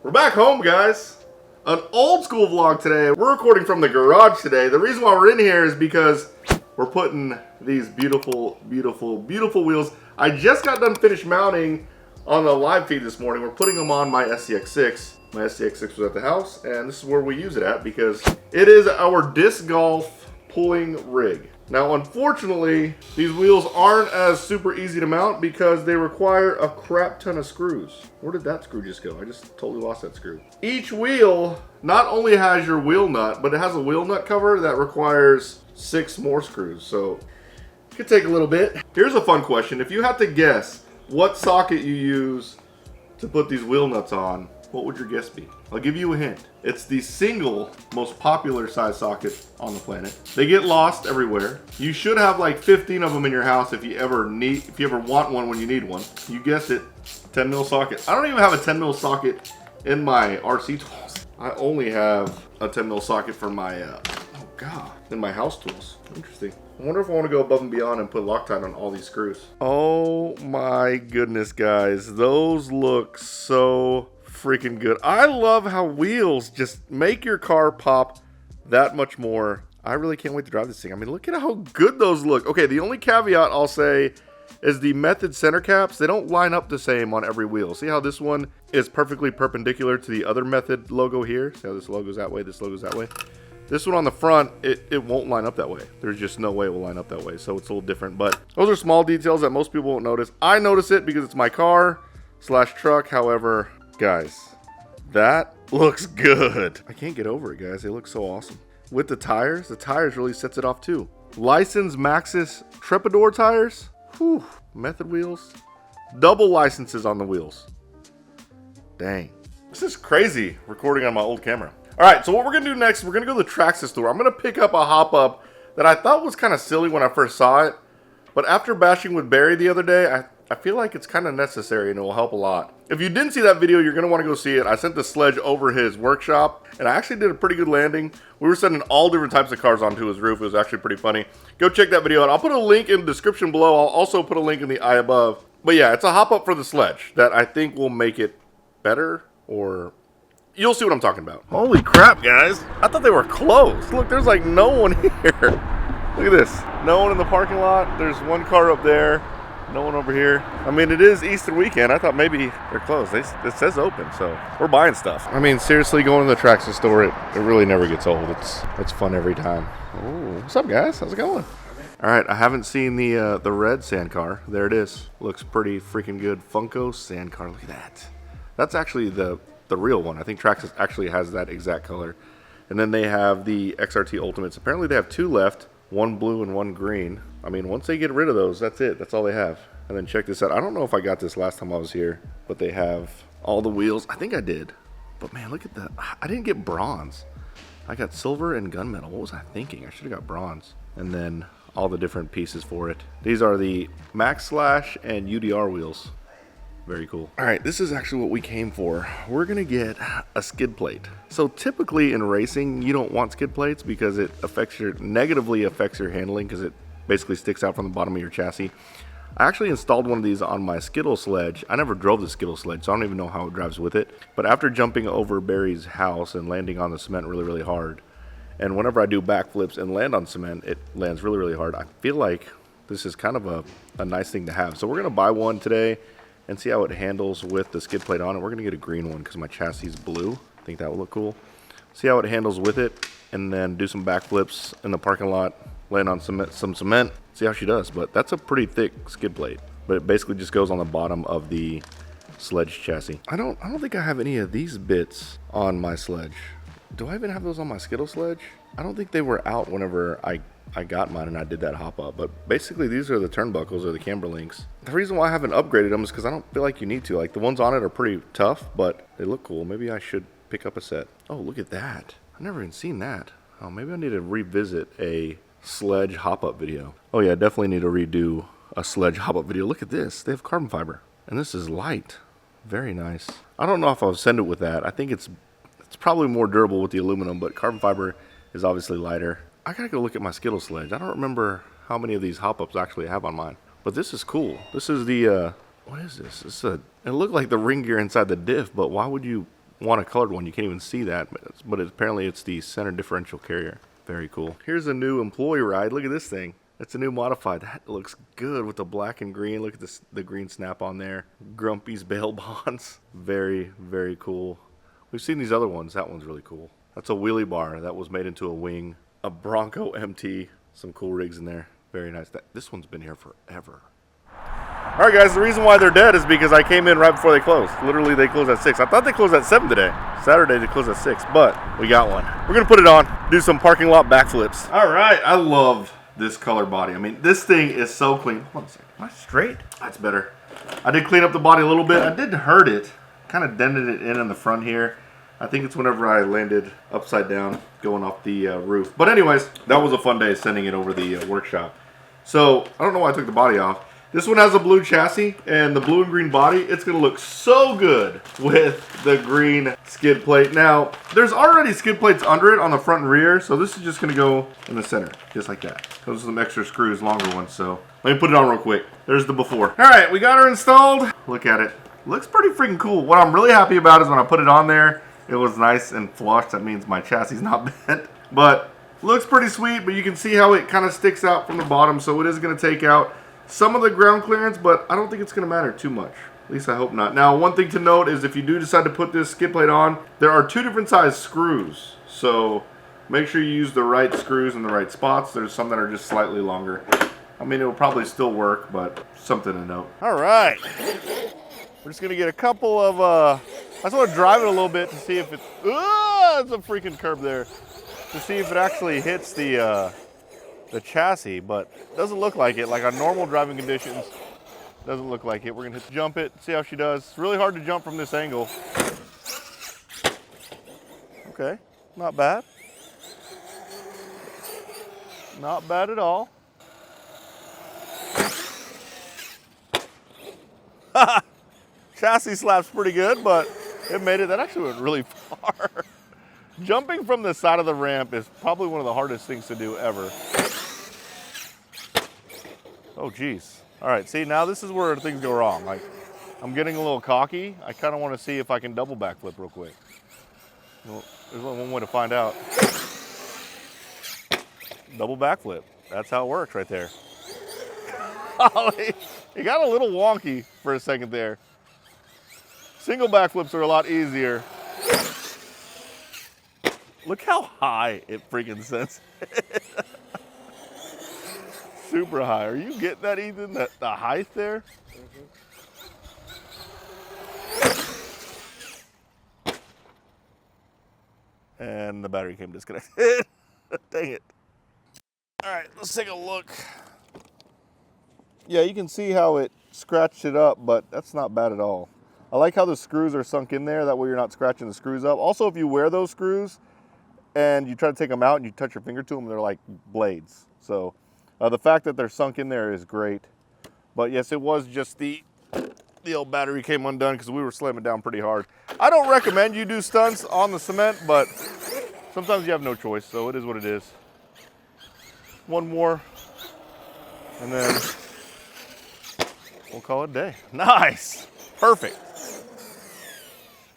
We're back home, guys. An old school vlog today. We're recording from the garage today. The reason why we're in here is because we're putting these beautiful, beautiful, beautiful wheels. I just got done finished mounting on the live feed this morning. We're putting them on my SCX6. My SCX6 was at the house, and this is where we use it at because it is our disc golf pulling rig. Now, unfortunately, these wheels aren't as super easy to mount because they require a crap ton of screws. Where did that screw just go? I just totally lost that screw. Each wheel not only has your wheel nut, but it has a wheel nut cover that requires 6 more screws. So it could take a little bit. Here's a fun question. If you had to guess what socket you use to put these wheel nuts on, what would your guess be? I'll give you a hint. It's the single most popular size socket on the planet. They get lost everywhere. You should have like 15 of them in your house if you ever want one when you need one. You guessed it, 10 mil socket. I don't even have a 10 mil socket in my RC tools. I only have a 10 mil socket for my, in my house tools. Interesting. I wonder if I want to go above and beyond and put Loctite on all these screws. Oh my goodness, guys. Those look so freaking good. I love how wheels just make your car pop that much more. I really can't wait to drive this thing. I mean, look at how good those look. Okay, the only caveat I'll say is the Method center caps. They don't line up the same on every wheel. See how this one is perfectly perpendicular to the other Method logo here? See how this logo's that way, this logo's that way? This one on the front, it won't line up that way. There's just no way it will line up that way, so it's a little different. But those are small details that most people won't notice. I notice it because it's my car / truck. However, guys, that looks good. I can't get over it, guys. They look so awesome. With the tires really sets it off too. Licensed Maxxis Trepador tires. Whew. Method wheels. Double licenses on the wheels. Dang. This is crazy recording on my old camera. All right, so what we're gonna do next, we're gonna go to the Traxxas store. I'm gonna pick up a hop-up that I thought was kind of silly when I first saw it, but after bashing with Barry the other day, I feel like it's kind of necessary and it will help a lot. If you didn't see that video, you're gonna wanna go see it. I sent the sledge over his workshop, and I actually did a pretty good landing. We were sending all different types of cars onto his roof. It was actually pretty funny. Go check that video out. I'll put a link in the description below. I'll also put a link in the eye above. But yeah, it's a hop-up for the sledge that I think will make it better, or you'll see what I'm talking about. Holy crap, guys. I thought they were closed. Look, there's like no one here. Look at this. No one in the parking lot. There's one car up there. No one over here. I mean, it is Easter weekend. I thought maybe they're closed. It says open, so we're buying stuff. I mean, seriously, going to the Traxxas store, it really never gets old. It's fun every time. Oh, what's up, guys? How's it going? All right, I haven't seen the red sand car. There it is. Looks pretty freaking good. Funko sand car. Look at that. That's actually the real one. I think Traxxas actually has that exact color. And then they have the XRT Ultimates. Apparently they have 2 left, one blue and one green. I mean, once they get rid of those, that's it. That's all they have. And then check this out. I don't know if I got this last time I was here, but they have all the wheels. I think I did. But man, look at that. I didn't get bronze. I got silver and gunmetal. What was I thinking? I should have got bronze. And then all the different pieces for it. These are the Max Slash and UDR wheels. Very cool. All right, this is actually what we came for. We're gonna get a skid plate. So typically in racing, you don't want skid plates because it negatively affects your handling because it basically sticks out from the bottom of your chassis. I actually installed one of these on my Skittle sledge. I never drove the Skittle sledge, so I don't even know how it drives with it. But after jumping over Barry's house and landing on the cement really, really hard, and whenever I do backflips and land on cement, it lands really, really hard. I feel like this is kind of a nice thing to have. So we're gonna buy one today and see how it handles with the skid plate on it. We're gonna get a green one because my chassis is blue. I think that would look cool. See how it handles with it, and then do some backflips in the parking lot, land on some cement, see how she does. But that's a pretty thick skid plate, but it basically just goes on the bottom of the sledge chassis. I don't think I have any of these bits on my sledge. Do I even have those on my Skittle sledge? I don't think they were out whenever I got mine and I did that hop up, but basically these are the turnbuckles or the camber links. The reason why I haven't upgraded them is because I don't feel like you need to. Like, the ones on it are pretty tough, but they look cool. Maybe I should pick up a set. Oh, look at that. I've never even seen that. Oh, maybe I need to revisit a sledge hop up video. Oh yeah, I definitely need to redo a sledge hop up video. Look at this. They have carbon fiber, and this is light. Very nice. I don't know if I'll send it with that. I think it's probably more durable with the aluminum, but carbon fiber is obviously lighter. I gotta go look at my Skittle sledge. I don't remember how many of these hop-ups I actually have on mine. But this is cool. This is the, what is this? It looked like the ring gear inside the diff, but why would you want a colored one, you can't even see that, but apparently it's the center differential carrier. Very cool. Here's a new employee ride. Look at this thing. That's a new modified. That looks good with the black and green. Look at this, the green snap on there. Grumpy's bail bonds. Very, very cool. We've seen these other ones. That one's really cool. That's a wheelie bar that was made into a wing. A Bronco MT. Some cool rigs in there. Very nice. This one's been here forever. All right, guys, the reason why they're dead is because I came in right before they closed. Literally, they closed at 6. I thought they closed at 7 today. Saturday, they closed at 6, but we got one. We're going to put it on, do some parking lot backflips. All right, I love this color body. I mean, this thing is so clean. Hold on a second. Am I straight? That's better. I did clean up the body a little bit. I did hurt it. Kind of dented it in the front here. I think it's whenever I landed upside down going off the roof. But anyways, that was a fun day sending it over the workshop. So, I don't know why I took the body off. This one has a blue chassis and the blue and green body. It's going to look so good with the green skid plate. Now, there's already skid plates under it on the front and rear, so this is just going to go in the center, just like that. Those are some extra screws, longer ones, so let me put it on real quick. There's the before. All right, we got her installed. Look at it. Looks pretty freaking cool. What I'm really happy about is when I put it on there, it was nice and flush. That means my chassis is not bent, but looks pretty sweet, but you can see how it kind of sticks out from the bottom, so it is going to take out some of the ground clearance, but I don't think it's going to matter too much. At least I hope not. Now, one thing to note is if you do decide to put this skid plate on, there are 2 different size screws. So make sure you use the right screws in the right spots. There's some that are just slightly longer. I mean, it will probably still work, but something to note. All right. We're just going to get a couple of, I just want to drive it a little bit to see if it's, it's a freaking curb there. To see if it actually hits the chassis, but doesn't look like it. Like on normal driving conditions, doesn't look like it. We're gonna jump it, see how she does. It's really hard to jump from this angle. Okay, not bad. Not bad at all. Chassis slaps pretty good, but it made it. That actually went really far. Jumping from the side of the ramp is probably one of the hardest things to do ever. Oh, geez. All right, see, now this is where things go wrong. Like, I'm getting a little cocky. I kind of want to see if I can double backflip real quick. Well, there's only one way to find out. Double backflip. That's how it works right there. It got a little wonky for a second there. Single backflips are a lot easier. Look how high it freaking sends it. Super high. Are you getting that, Ethan? The height there? Mm-hmm. And the battery came disconnected. Dang it. All right, let's take a look. Yeah, you can see how it scratched it up, but that's not bad at all. I like how the screws are sunk in there. That way you're not scratching the screws up. Also, if you wear those screws and you try to take them out and you touch your finger to them, they're like blades. So the fact that they're sunk in there is great. But yes, it was just the old battery came undone because we were slamming down pretty hard. I don't recommend you do stunts on the cement, but sometimes you have no choice, so it is what it is. One more, and then we'll call it a day. Nice, perfect.